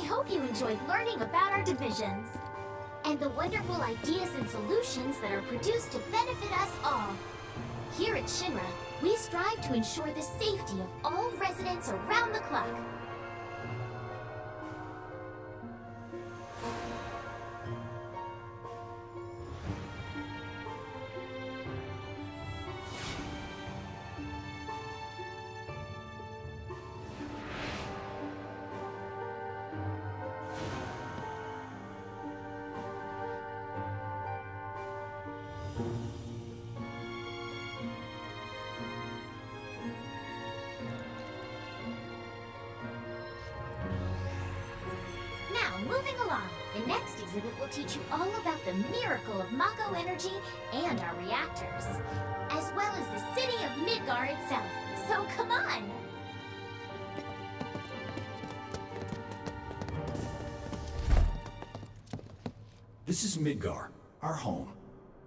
hope you enjoyed learning about our divisions and the wonderful ideas and solutions that are produced to benefit us all. Here at Shinra, we strive to ensure the safety of all residents around the clock. Moving along, the next exhibit will teach you all about the miracle of Mako energy and our reactors, as well as the city of Midgar itself. So come on! This is Midgar, our home,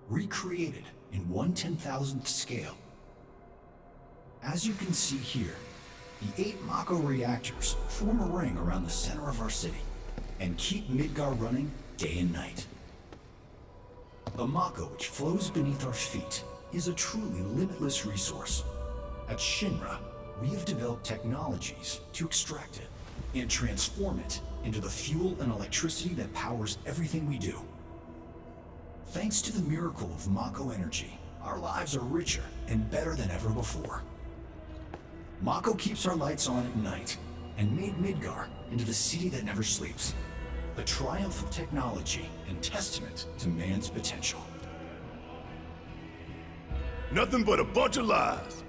recreated in 1/10,000th scale. As you can see here, the 8 Mako reactors form a ring around the center of our city and keep Midgar running day and night. The Mako which flows beneath our feet is a truly limitless resource. At Shinra, we have developed technologies to extract it and transform it into the fuel and electricity that powers everything we do. Thanks to the miracle of Mako energy, our lives are richer and better than ever before. Mako keeps our lights on at night and made Midgar into the city that never sleeps. A triumph of technology and testament to man's potential. Nothing but a bunch of lies.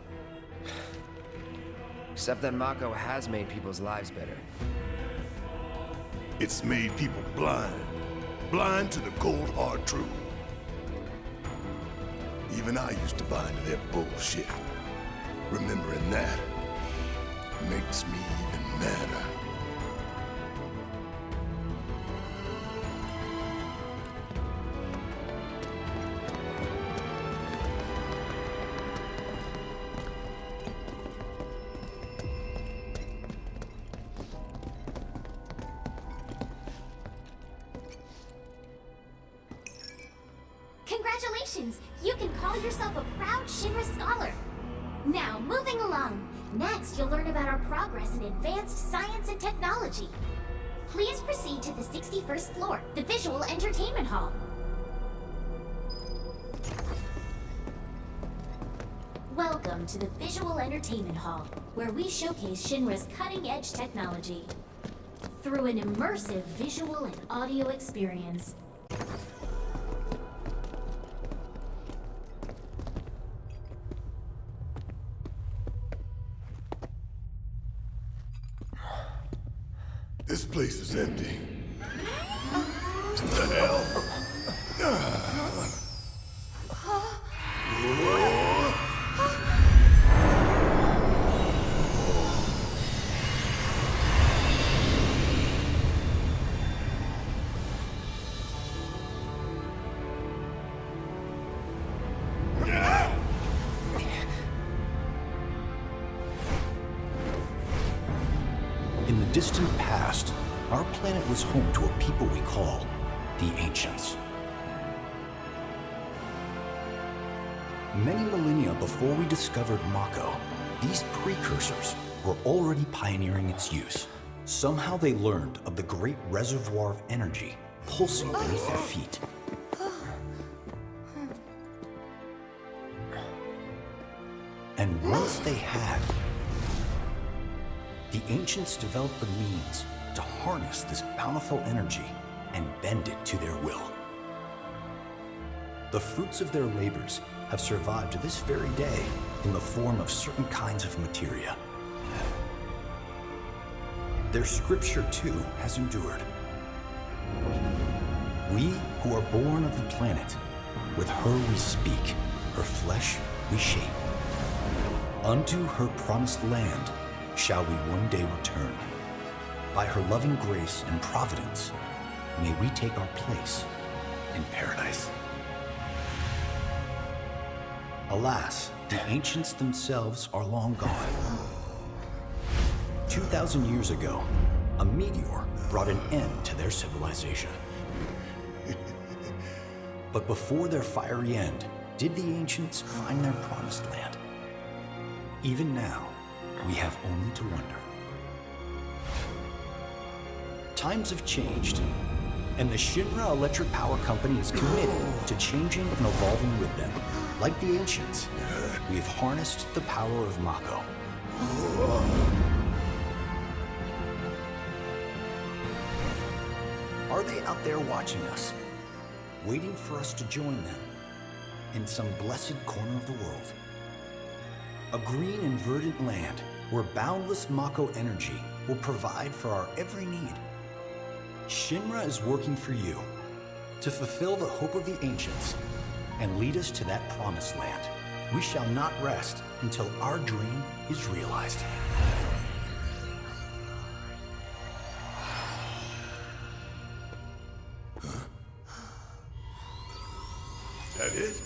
Except that Mako has made people's lives better. It's made people blind. Blind to the cold, hard truth. Even I used to buy into their bullshit. Remembering that makes me even madder. Congratulations! You can call yourself a proud Shinra scholar. Now, moving along. Next, you'll learn about our progress in advanced science and technology. Please proceed to the 61st floor, the Visual Entertainment Hall. Welcome to the Visual Entertainment Hall, where we showcase Shinra's cutting-edge technology through an immersive visual and audio experience. This place is empty. What the hell? In the distant past, our planet was home to a people we call the Ancients. Many millennia before we discovered Mako, these precursors were already pioneering its use. Somehow they learned of the great reservoir of energy pulsing beneath their feet. And once they had, the Ancients developed the means to harness this bountiful energy and bend it to their will. The fruits of their labors have survived to this very day in the form of certain kinds of materia. Their scripture, too, has endured. We who are born of the planet, with her we speak, her flesh we shape. Unto her promised land shall we one day return. By her loving grace and providence, may we take our place in paradise. Alas, the Ancients themselves are long gone. 2,000 years ago, a meteor brought an end to their civilization. But before their fiery end, did the ancients find their promised land? Even now, we have only to wonder. Times have changed, and the Shinra Electric Power Company is committed to changing and evolving with them. Like the ancients, we have harnessed the power of Mako. Are they out there watching us, waiting for us to join them in some blessed corner of the world? A green and verdant land where boundless Mako energy will provide for our every need. Shinra is working for you to fulfill the hope of the ancients and lead us to that promised land. We shall not rest until our dream is realized. That it?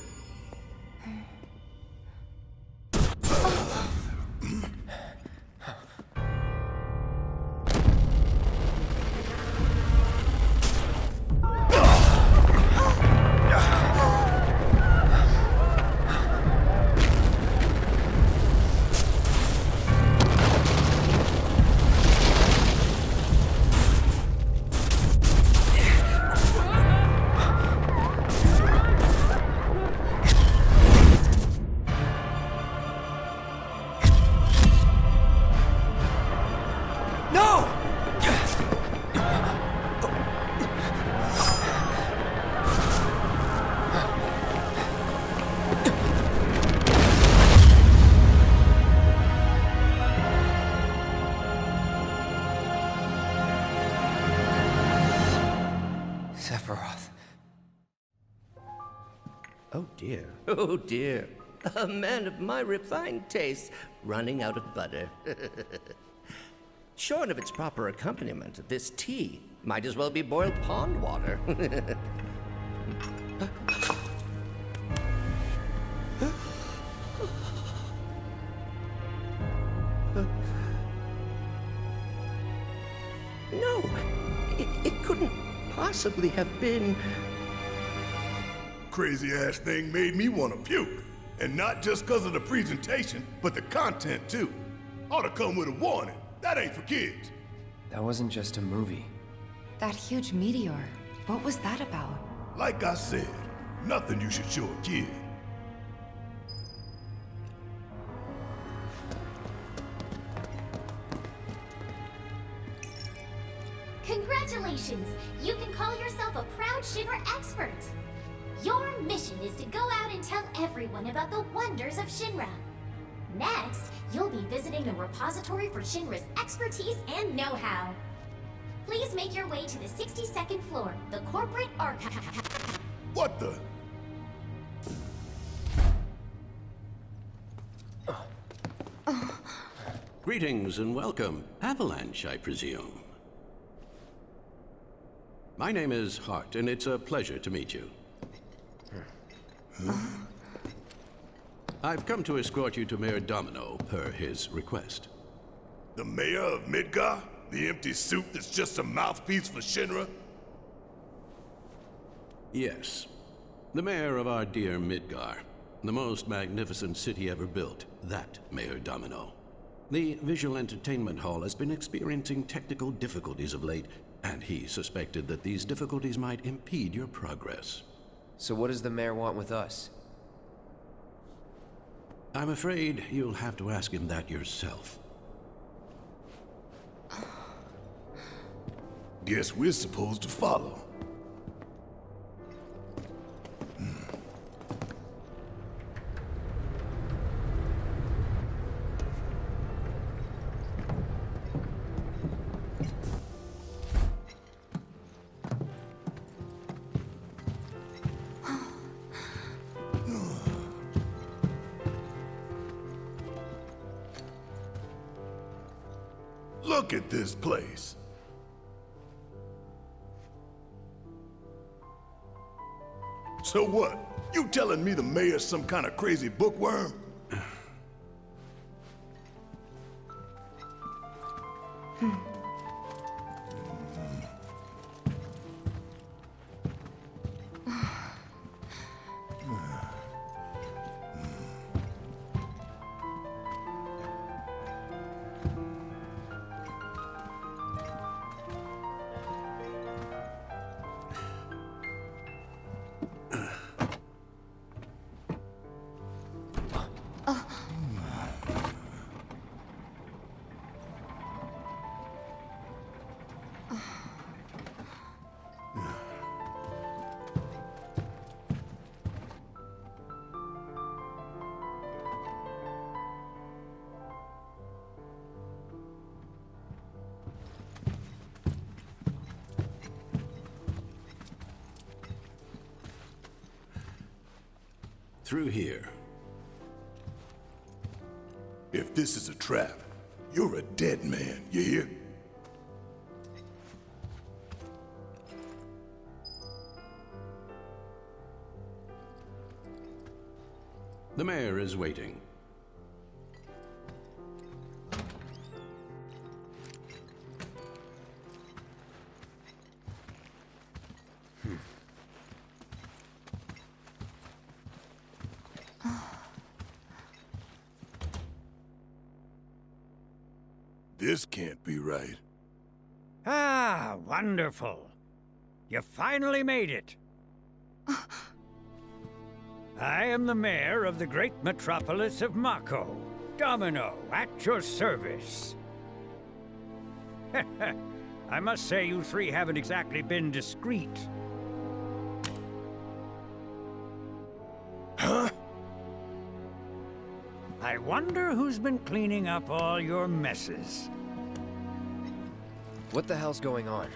Oh dear, a man of my refined taste running out of butter. Shorn of its proper accompaniment, this tea might as well be boiled pond water. No, it couldn't possibly have been... Crazy-ass thing made me want to puke. And not just because of the presentation, but the content, too. Ought to come with a warning. That ain't for kids. That wasn't just a movie. That huge meteor, what was that about? Like I said, nothing you should show a kid. Congratulations! You can call yourself a proud Shinra expert! Your mission is to go out and tell everyone about the wonders of Shinra. Next, you'll be visiting the repository for Shinra's expertise and know-how. Please make your way to the 62nd floor, the corporate archive. What the? Greetings and welcome. Avalanche, I presume. My name is Hart, and it's a pleasure to meet you. I've come to escort you to Mayor Domino, per his request. The mayor of Midgar? The empty suit that's just a mouthpiece for Shinra? Yes. The mayor of our dear Midgar. The most magnificent city ever built. That Mayor Domino. The visual entertainment hall has been experiencing technical difficulties of late, and he suspected that these difficulties might impede your progress. So what does the mayor want with us? I'm afraid you'll have to ask him that yourself. Guess we're supposed to follow. Look at this place. So what? You telling me the mayor's some kind of crazy bookworm? Through here. If this is a trap, you're a dead man, you hear? The mayor is waiting. This can't be right. Ah, wonderful. You finally made it. I am the mayor of the great metropolis of Mako. Domino, at your service. I must say you three haven't exactly been discreet. Huh? I wonder who's been cleaning up all your messes. What the hell's going on?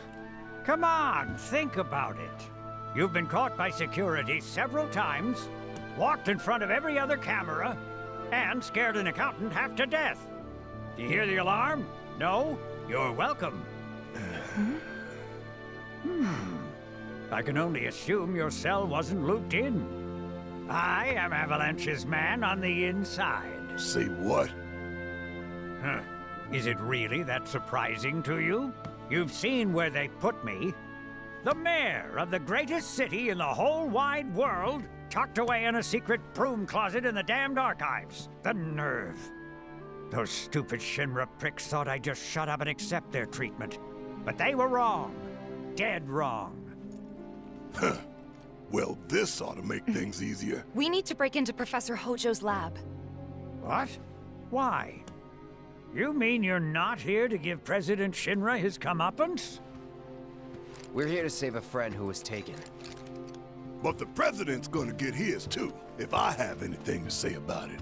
Come on, think about it. You've been caught by security several times, walked in front of every other camera, and scared an accountant half to death. Do you hear the alarm? No? You're welcome. I can only assume your cell wasn't looped in. I am Avalanche's man on the inside. Say what? Huh. Is it really that surprising to you? You've seen where they put me. The mayor of the greatest city in the whole wide world, tucked away in a secret broom closet in the damned archives. The nerve. Those stupid Shinra pricks thought I'd just shut up and accept their treatment. But they were wrong. Dead wrong. Huh. Well, this ought to make things easier. We need to break into Professor Hojo's lab. What? Why? You mean you're not here to give President Shinra his comeuppance? We're here to save a friend who was taken. But the president's gonna get his too, if I have anything to say about it.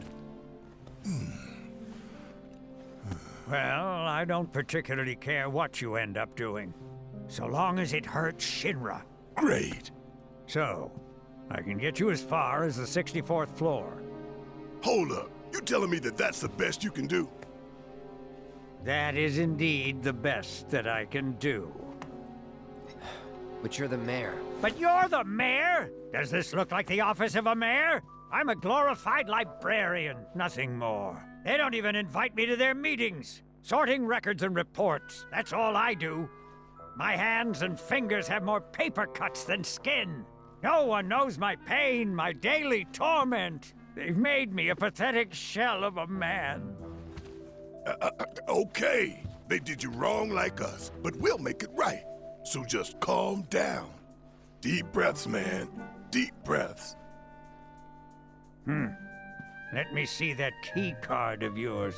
Well, I don't particularly care what you end up doing, so long as it hurts Shinra. Great. So, I can get you as far as the 64th floor. Hold up. You telling me that that's the best you can do? That is indeed the best that I can do. But you're the mayor. But you're the mayor? Does this look like the office of a mayor? I'm a glorified librarian, nothing more. They don't even invite me to their meetings. Sorting records and reports, that's all I do. My hands and fingers have more paper cuts than skin. No one knows my pain, my daily torment. They've made me a pathetic shell of a man. Okay. They did you wrong like us, but we'll make it right. So just calm down. Deep breaths, man. Deep breaths. Let me see that key card of yours.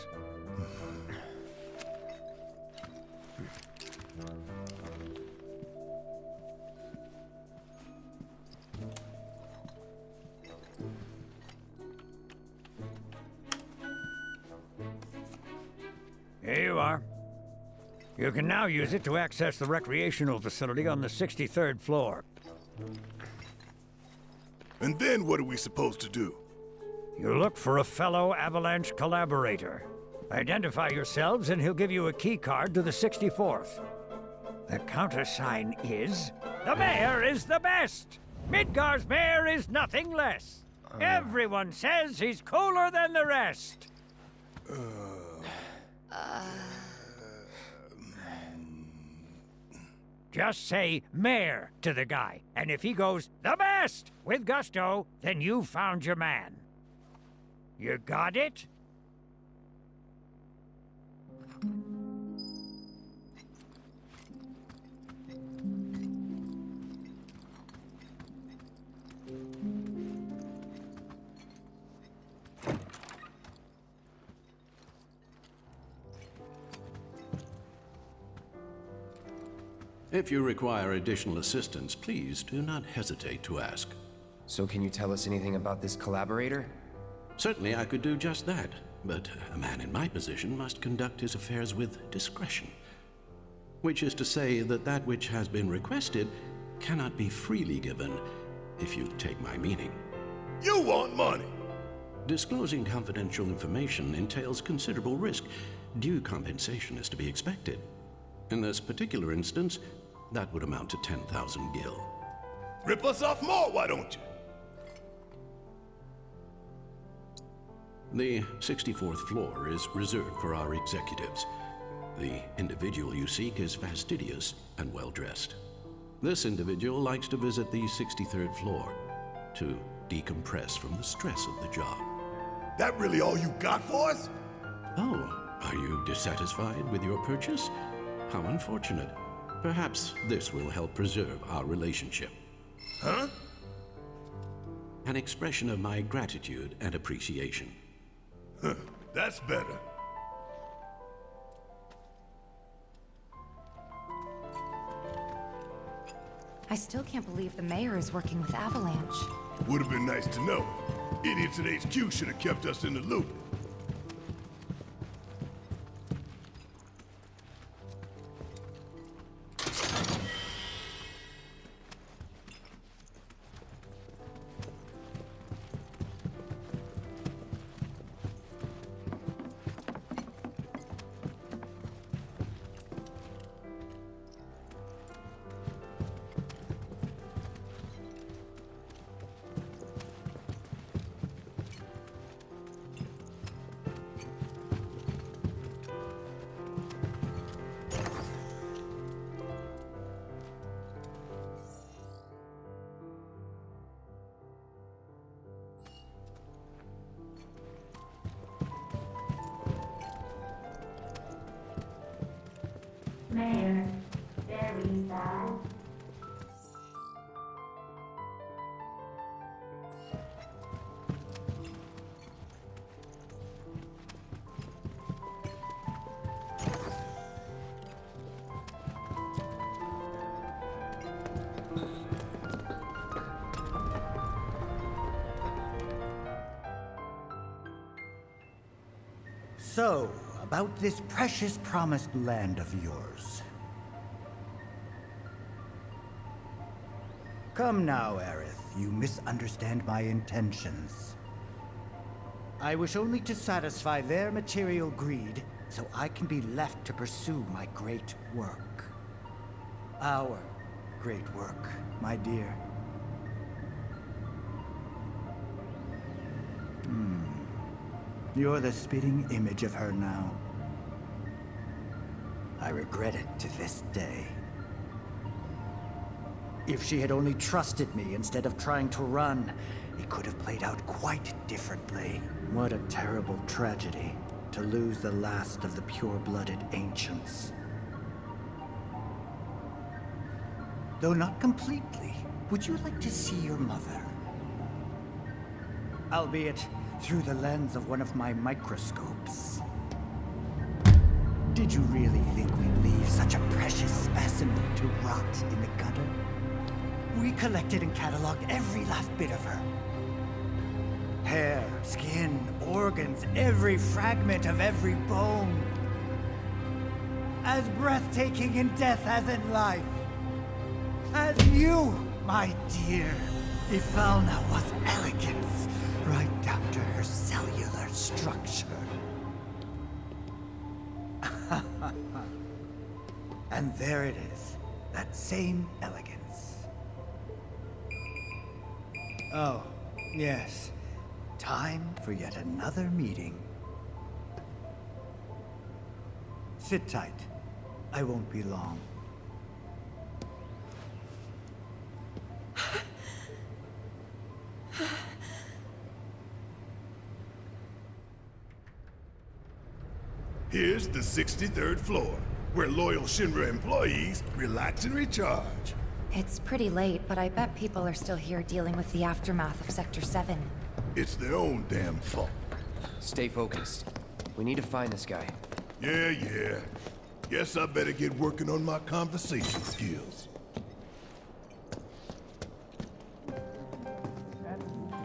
Here you are. You can now use it to access the recreational facility on the 63rd floor. And then what are we supposed to do? You look for a fellow Avalanche collaborator. Identify yourselves and he'll give you a key card to the 64th. The countersign is... The mayor is the best! Midgar's mayor is nothing less. Everyone says he's cooler than the rest. Just say mayor to the guy, and if he goes, the best, with gusto, then you found your man. You got it? If you require additional assistance, please do not hesitate to ask. So can you tell us anything about this collaborator? Certainly I could do just that, but a man in my position must conduct his affairs with discretion. Which is to say that that which has been requested cannot be freely given, if you take my meaning. You want money. Disclosing confidential information entails considerable risk. Due compensation is to be expected. In this particular instance, that would amount to 10,000 gil. Rip us off more, why don't you? The 64th floor is reserved for our executives. The individual you seek is fastidious and well-dressed. This individual likes to visit the 63rd floor to decompress from the stress of the job. That really all you got for us? Oh, are you dissatisfied with your purchase? How unfortunate. Perhaps this will help preserve our relationship. Huh? An expression of my gratitude and appreciation. Huh, that's better. I still can't believe the mayor is working with Avalanche. Would have been nice to know. Idiots at HQ should have kept us in the loop. Mayor, very sad. So, about this precious promised land of yours. Come now, Aerith, you misunderstand my intentions. I wish only to satisfy their material greed, so I can be left to pursue my great work. Our great work, my dear. You're the spitting image of her now. I regret it to this day. If she had only trusted me instead of trying to run, it could have played out quite differently. What a terrible tragedy to lose the last of the pure-blooded ancients. Though not completely, would you like to see your mother? Albeit through the lens of one of my microscopes. Did you really think we'd leave such a precious specimen to rot in the gutter? We collected and cataloged every last bit of her. Hair, skin, organs, every fragment of every bone. As breathtaking in death as in life. As you, my dear. Ifalna was elegance, right down to her cellular structure. And there it is, that same elegance. Oh, yes. Time for yet another meeting. Sit tight. I won't be long. Here's the 63rd floor, where loyal Shinra employees relax and recharge. It's pretty late, but I bet people are still here dealing with the aftermath of Sector 7. It's their own damn fault. Stay focused. We need to find this guy. Yeah. Guess I better get working on my conversation skills.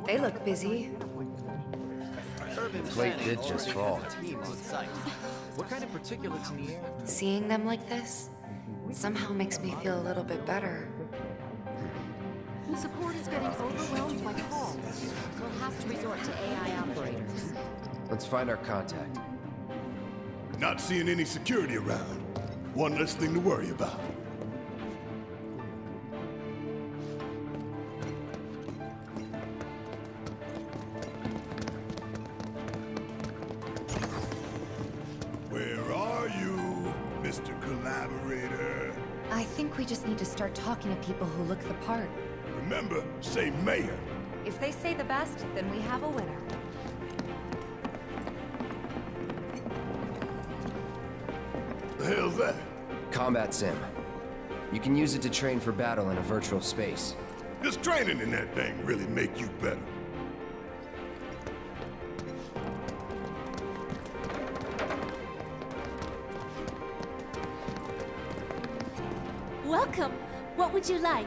They look busy. Plate did just fall. What kind of particulates in the air? Seeing them like this somehow makes me feel a little bit better. Support is getting overwhelmed by calls. We'll have to resort to AI operators. Let's find our contact. Not seeing any security around. One less thing to worry about. Where are you, Mr. Collaborator? I think we just need to start talking to people who look the part. Remember, say mayor. If they say the best, then we have a winner. The hell's that? Combat sim. You can use it to train for battle in a virtual space. Does training in that thing really make you better? Welcome. What would you like?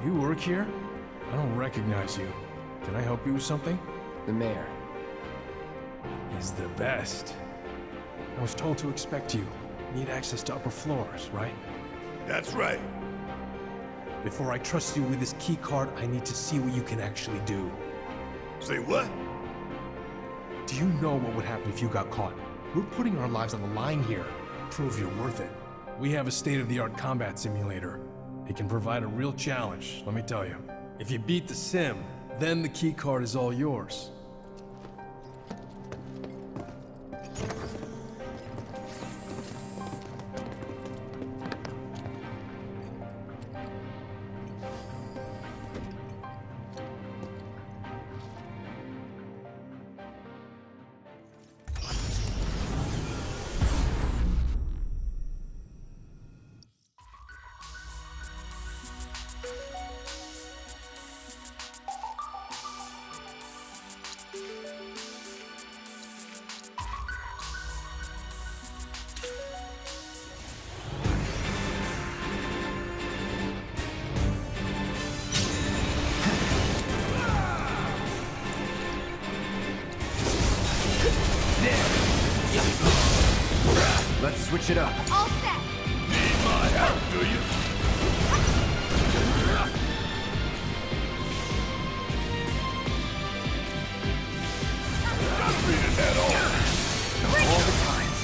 You work here? I don't recognize you. Can I help you with something? The mayor. He's the best. I was told to expect you. Need access to upper floors, right? That's right. Before I trust you with this key card, I need to see what you can actually do. Say what? Do you know what would happen if you got caught? We're putting our lives on the line here. Prove you're worth it. We have a state-of-the-art combat simulator. It can provide a real challenge, let me tell you. If you beat the sim, then the key card is all yours. Let's switch it up. All set. Need my help, do you? Gotta beat it head on. All the times.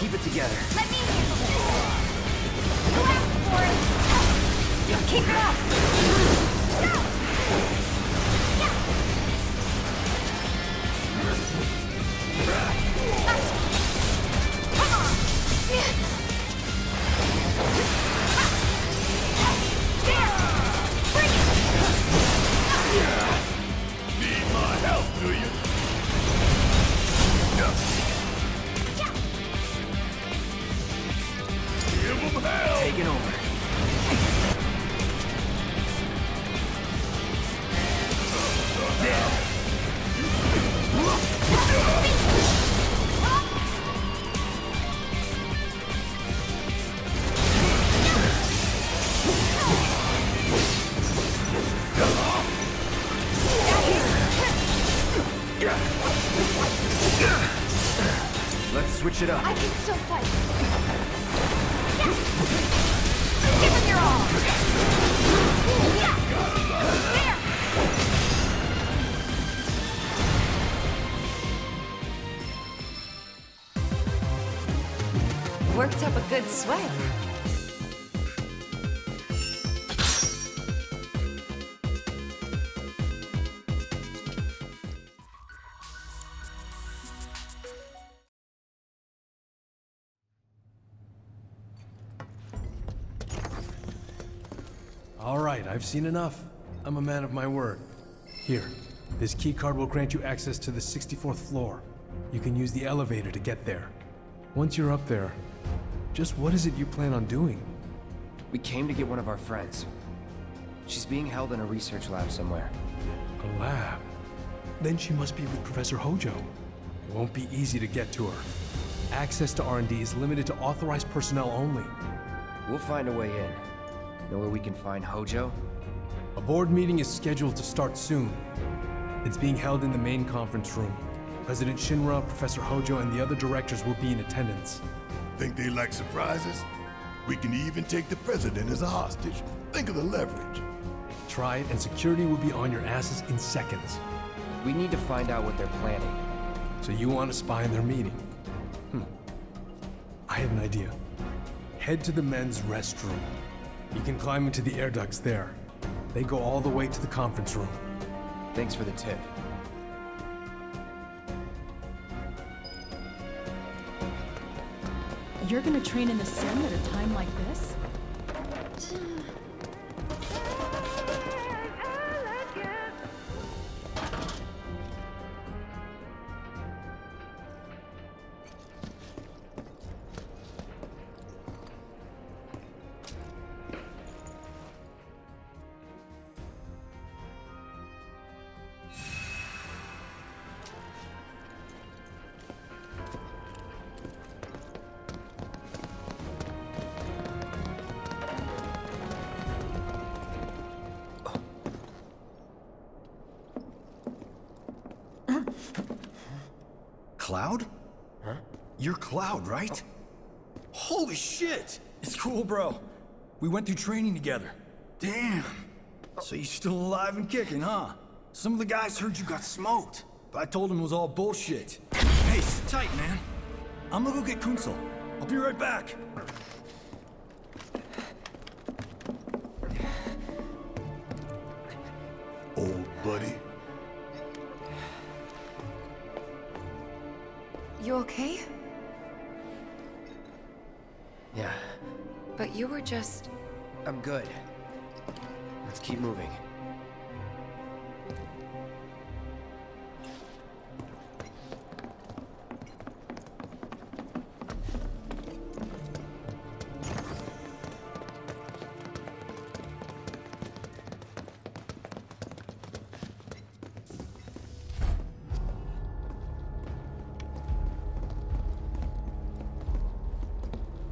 Keep it together. Let me handle this. Go ask for it. Keep it up. Go. Yeah. Come on. There. Bring it. Need my help, do you? Give him hell! Taking over. Let's switch it up. I can still fight. Give him your all. Yeah. There. Worked up a good sweat. All right, I've seen enough. I'm a man of my word. Here, this keycard will grant you access to the 64th floor. You can use the elevator to get there. Once you're up there, just what is it you plan on doing? We came to get one of our friends. She's being held in a research lab somewhere. A lab? Then she must be with Professor Hojo. It won't be easy to get to her. Access to R&D is limited to authorized personnel only. We'll find a way in. Know where we can find Hojo? A board meeting is scheduled to start soon. It's being held in the main conference room. President Shinra, Professor Hojo, and the other directors will be in attendance. Think they like surprises? We can even take the president as a hostage. Think of the leverage. Try it, and security will be on your asses in seconds. We need to find out what they're planning. So you want to spy in their meeting? I have an idea. Head to the men's restroom. You can climb into the air ducts there. They go all the way to the conference room. Thanks for the tip. You're gonna train in the sim at a time like this? Cloud? Huh? You're Cloud, right? Holy shit! It's cool, bro. We went through training together. Damn. So you're still alive and kicking, huh? Some of the guys heard you got smoked, but I told them it was all bullshit. Hey, sit tight, man. I'm gonna go get Kunsel. I'll be right back. Old buddy. You okay? Yeah, But you were just... I'm good. Let's keep moving.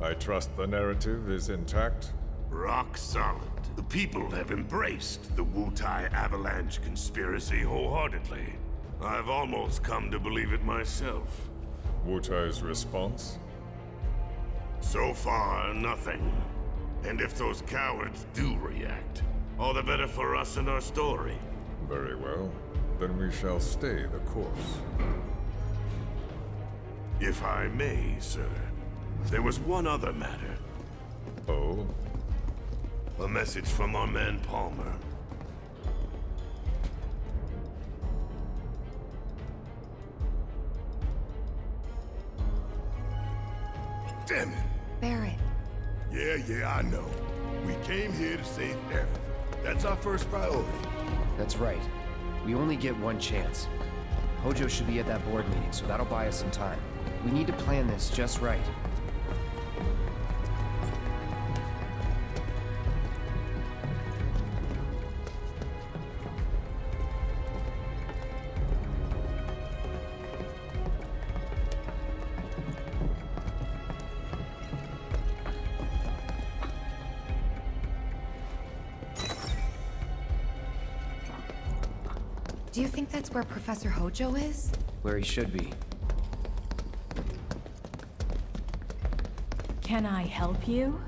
I trust the narrative is intact? Rock solid. The people have embraced the Wutai Avalanche conspiracy wholeheartedly. I've almost come to believe it myself. Wutai's response? So far, nothing. And if those cowards do react, all the better for us and our story. Very well. Then we shall stay the course. If I may, sir. There was one other matter. Oh? A message from our man Palmer. Damn it! Barrett. Yeah, I know. We came here to save Aerith. That's our first priority. That's right. We only get one chance. Hojo should be at that board meeting, so that'll buy us some time. We need to plan this just right. Do you think that's where Professor Hojo is? Where he should be. Can I help you?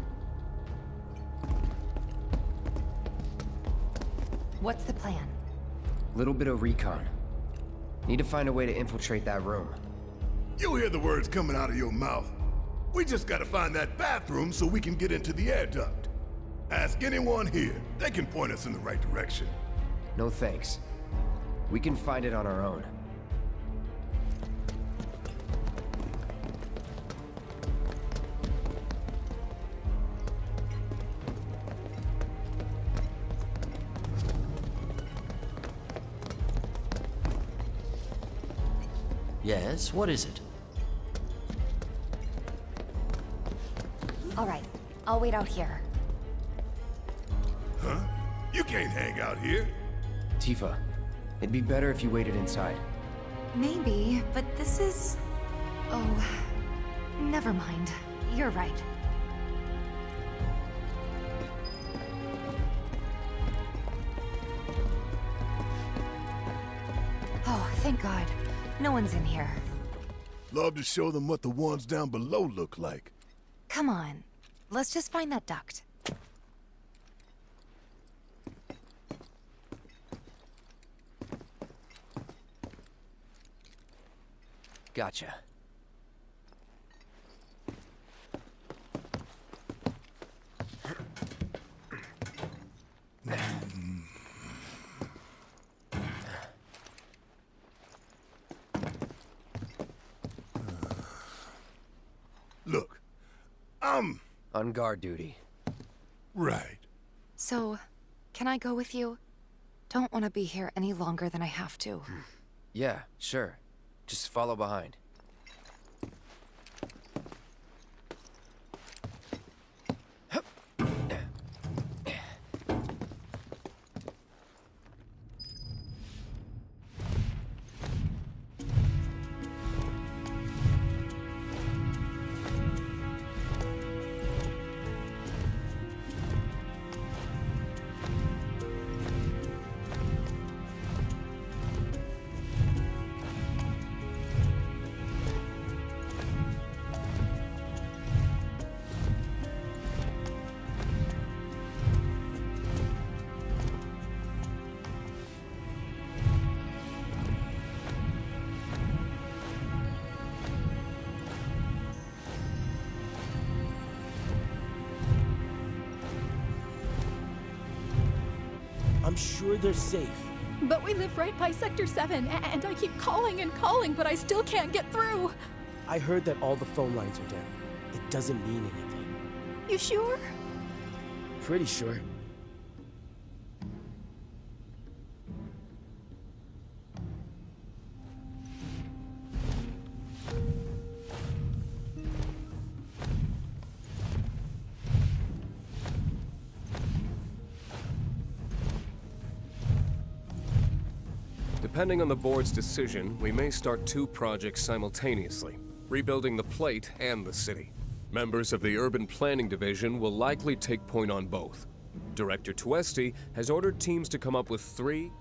What's the plan? Little bit of recon. Need to find a way to infiltrate that room. You hear the words coming out of your mouth. We just gotta find that bathroom so we can get into the air duct. Ask anyone here. They can point us in the right direction. No thanks. We can find it on our own. Yes, what is it? All right, I'll wait out here. Huh? You can't hang out here. Tifa, it'd be better if you waited inside. Maybe, but this is... Oh, never mind. You're right. Oh, thank God. No one's in here. Love to show them what the ones down below look like. Come on. Let's just find that duct. Gotcha. Look, I'm... on guard duty. Right. So, can I go with you? Don't want to be here any longer than I have to. Yeah, sure. Just follow behind. I'm sure they're safe. But we live right by Sector 7, and I keep calling and calling, but I still can't get through. I heard that all the phone lines are down. It doesn't mean anything. You sure? Pretty sure. Depending on the board's decision, we may start 2 projects simultaneously, rebuilding the plate and the city. Members of the Urban Planning Division will likely take point on both. Director Tuesti has ordered teams to come up with 3...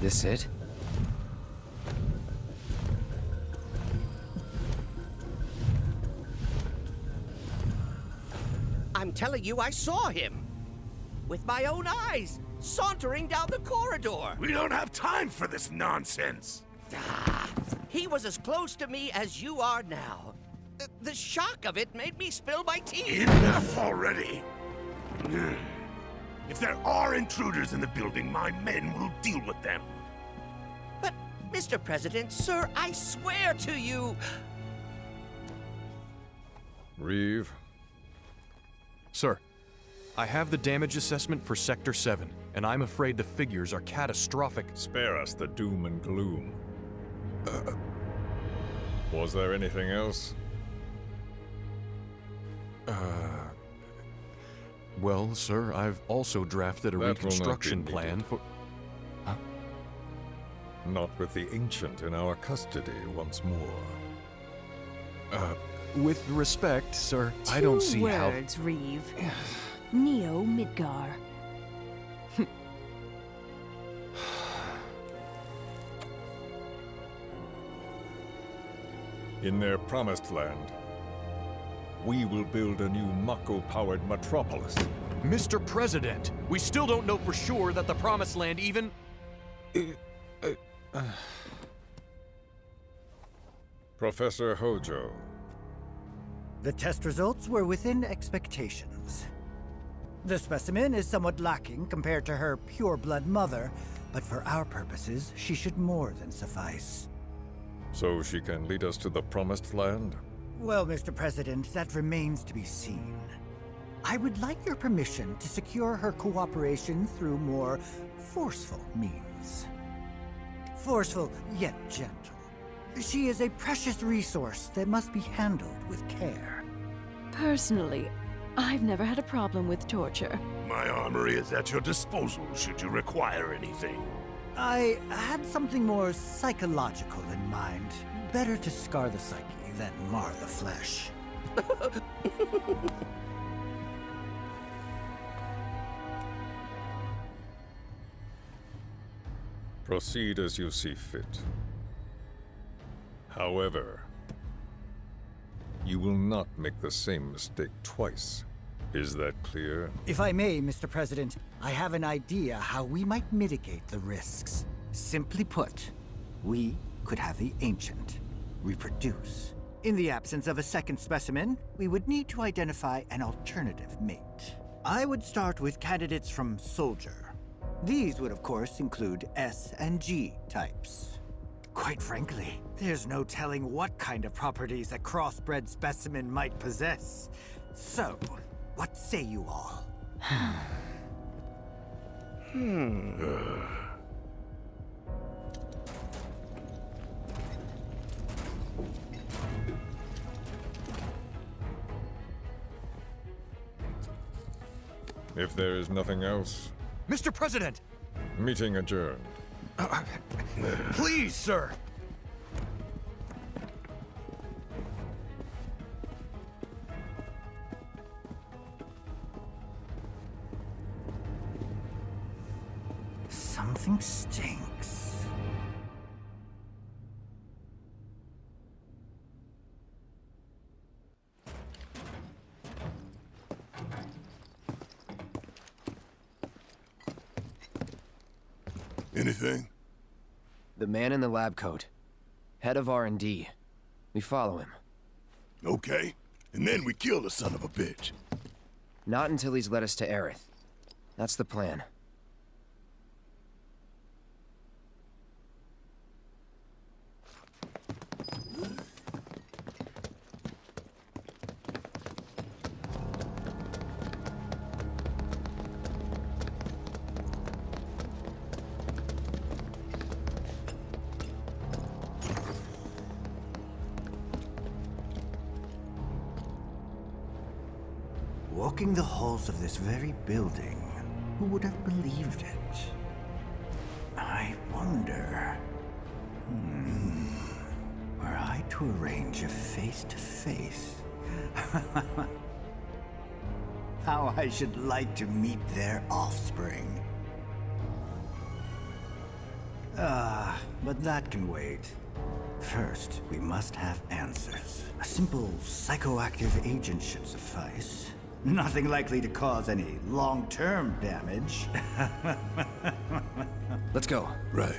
This it? I'm telling you, I saw him. With my own eyes, sauntering down the corridor. We don't have time for this nonsense. He was as close to me as you are now. The shock of it made me spill my tea. Enough already. If there are intruders in the building, my men will deal with them. But, Mr. President, sir, I swear to you... Reeve? Sir, I have the damage assessment for Sector 7, and I'm afraid the figures are catastrophic. Spare us the doom and gloom. Was there anything else? Well, sir, I've also drafted a reconstruction plan for... Huh? Not with the Ancient in our custody once more. With respect, sir, I don't see how... 2 words, Reeve. Neo Midgar. In their promised land, we will build a new Mako-powered metropolis. Mr. President, we still don't know for sure that the Promised Land even... Professor Hojo. The test results were within expectations. The specimen is somewhat lacking compared to her pure-blood mother, but for our purposes, she should more than suffice. So she can lead us to the Promised Land? Well, Mr. President, that remains to be seen. I would like your permission to secure her cooperation through more forceful means. Forceful, yet gentle. She is a precious resource that must be handled with care. Personally, I've never had a problem with torture. My armory is at your disposal should you require anything. I had something more psychological in mind. Better to scar the psyche than mar the flesh. Proceed as you see fit. However, you will not make the same mistake twice. Is that clear? If I may, Mr. President, I have an idea how we might mitigate the risks. Simply put, we could have the Ancient reproduce. In the absence of a second specimen, we would need to identify an alternative mate. I would start with candidates from Soldier. These would, of course, include S and G types. Quite frankly, there's no telling what kind of properties a crossbred specimen might possess. So, what say you all? If there is nothing else, Mr. President! meeting adjourned. Please, sir! Something stinks. Anything? The man in the lab coat. Head of R&D. We follow him. Okay. And then we kill the son of a bitch. Not until he's led us to Aerith. That's the plan. Walking the halls of this very building, who would have believed it? I wonder... were I to arrange a face-to-face... how I should like to meet their offspring. But that can wait. First, we must have answers. A simple psychoactive agent should suffice. Nothing likely to cause any long-term damage. Let's go. Right.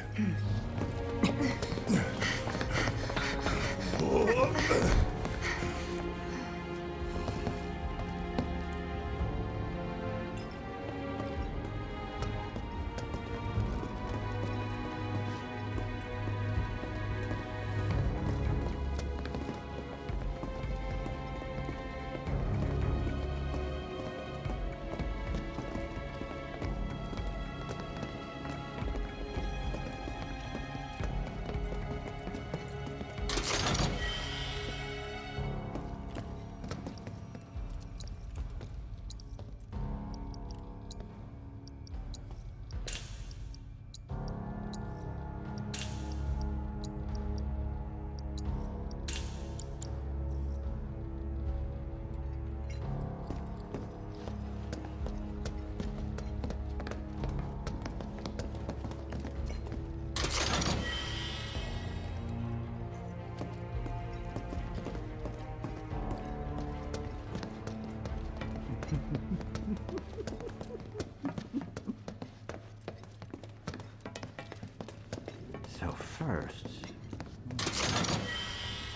So first,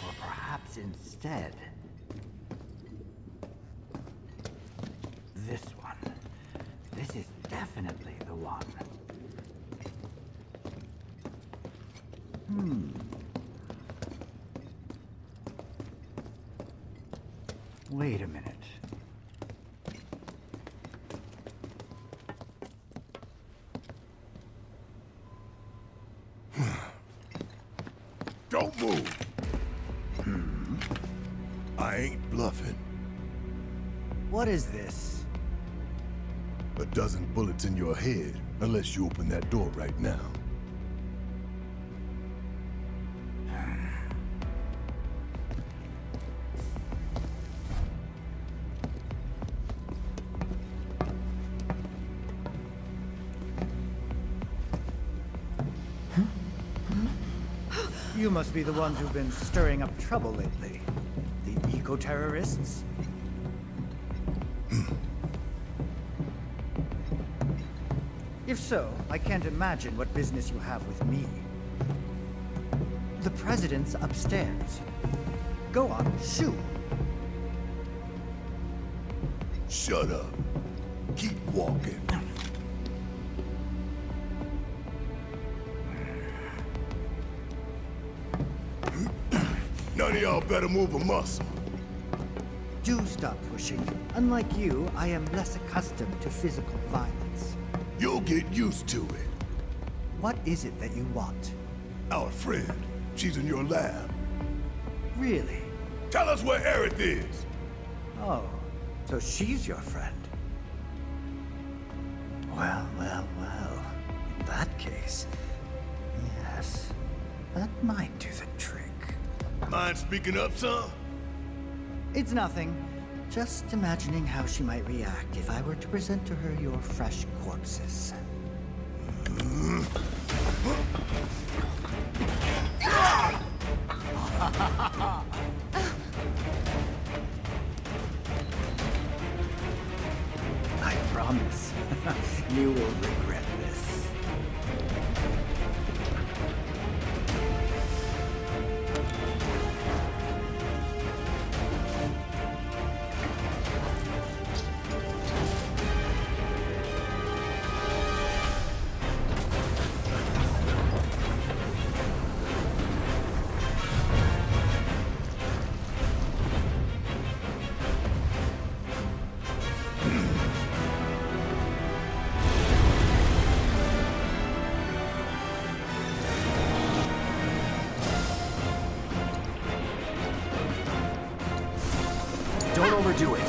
or perhaps instead, this one. This is definitely the one. Wait a minute. Don't move. I ain't bluffing. What is this? A dozen bullets in your head, unless you open that door right now. You must be the ones who've been stirring up trouble lately. The eco-terrorists? If so, I can't imagine what business you have with me. The president's upstairs. Go on, shoot. Shut up. Keep walking. None of y'all better move a muscle. Do stop pushing. Unlike you, I am less accustomed to physical violence. You'll get used to it. What is it that you want? Our friend. She's in your lab. Really? Tell us where Aerith is. Oh, so she's your friend. Well, well, well. In that case, yes, that might do the trick. Mind speaking up, son? It's nothing. Just imagining how she might react if I were to present to her your fresh corpses. I promise, you will regret this. Don't overdo it.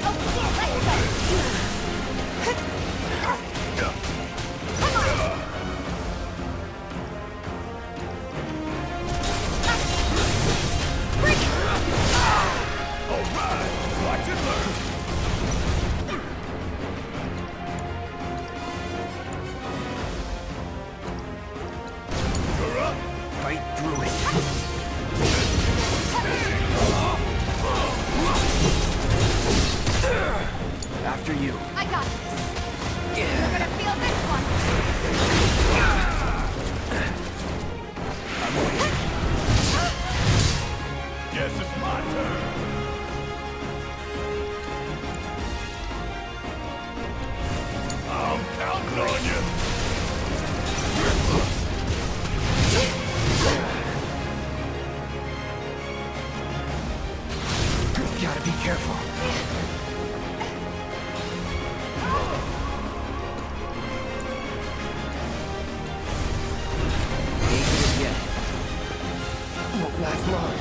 After you. I got this. You're gonna feel this one. I'm waiting. Guess it's my turn. I'm counting on you. Gotta be careful. Won't last long.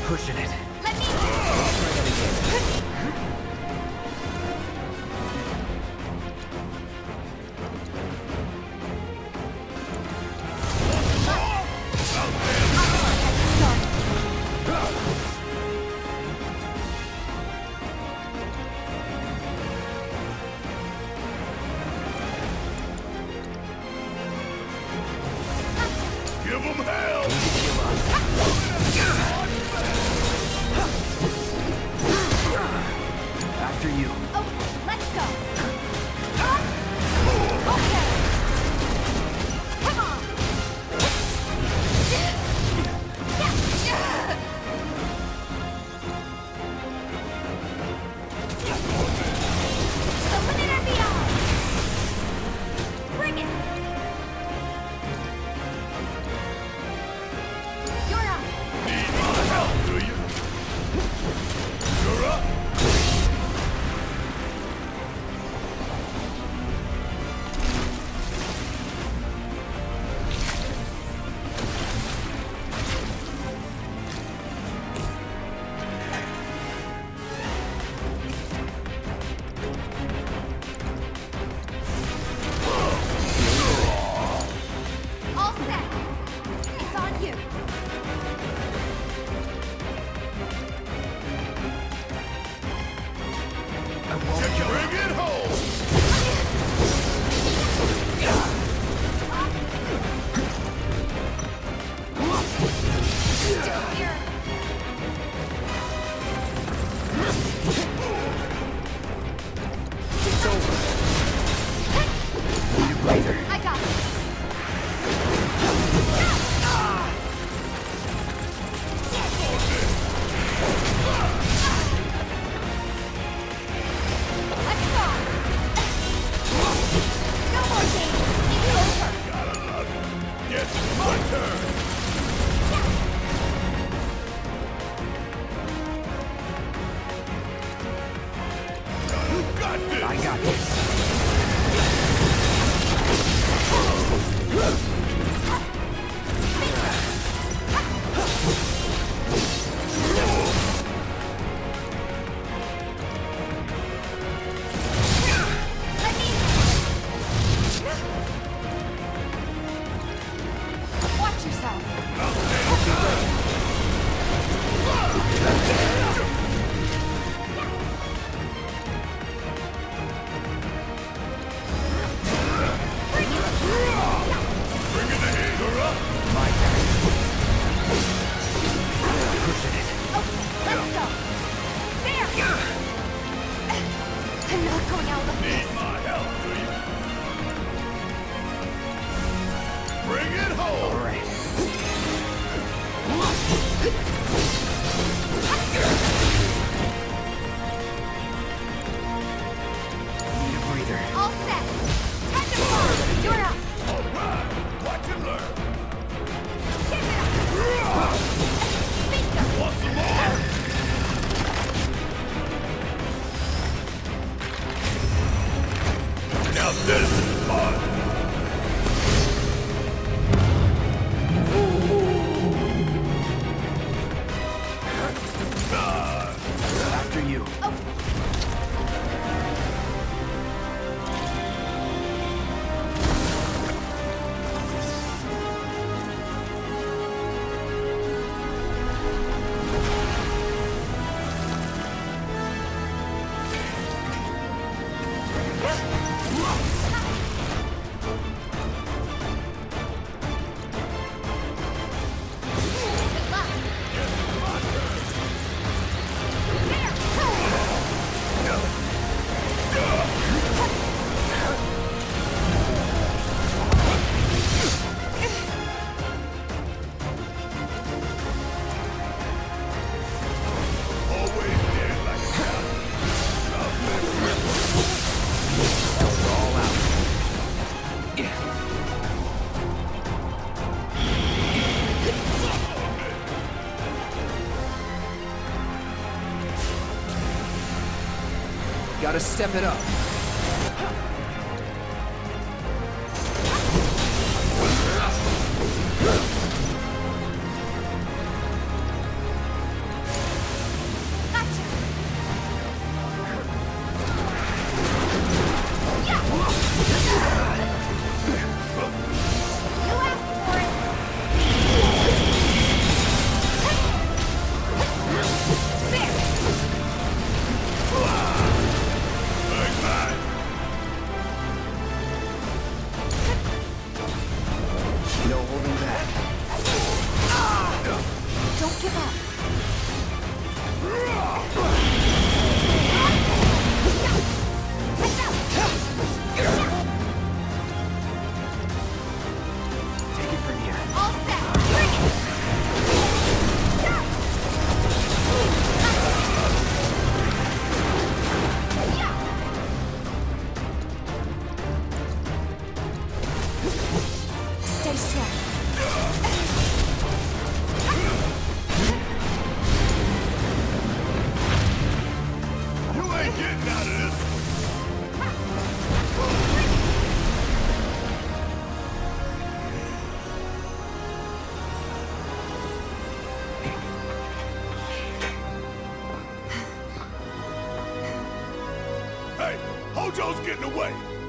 Pushing it. Let me. Give them hell! After you. Okay, let's go. Okay. Come on. Open it beyond. Bring it. You're up. Need my help, do you? You're up. All set. It's on you. Bring it home! Still here. It's over. Need a breather. I got this. Let's go. No more games. It's over. Gotta love it. Guess it's my turn. You got this. I got this. Let me. Watch yourself. Bring it the heat. You're up. My turn. Pushing it. Okay, let's go. There. I'm not going out like Need this. my help, do you? Bring it home. All right. Need a breather. All set. Time to fly. You're up. All right. Watch and learn. Give it up. Bingo. Want some more? Now this is fun. After you. Gotta step it up. Hojo's getting away!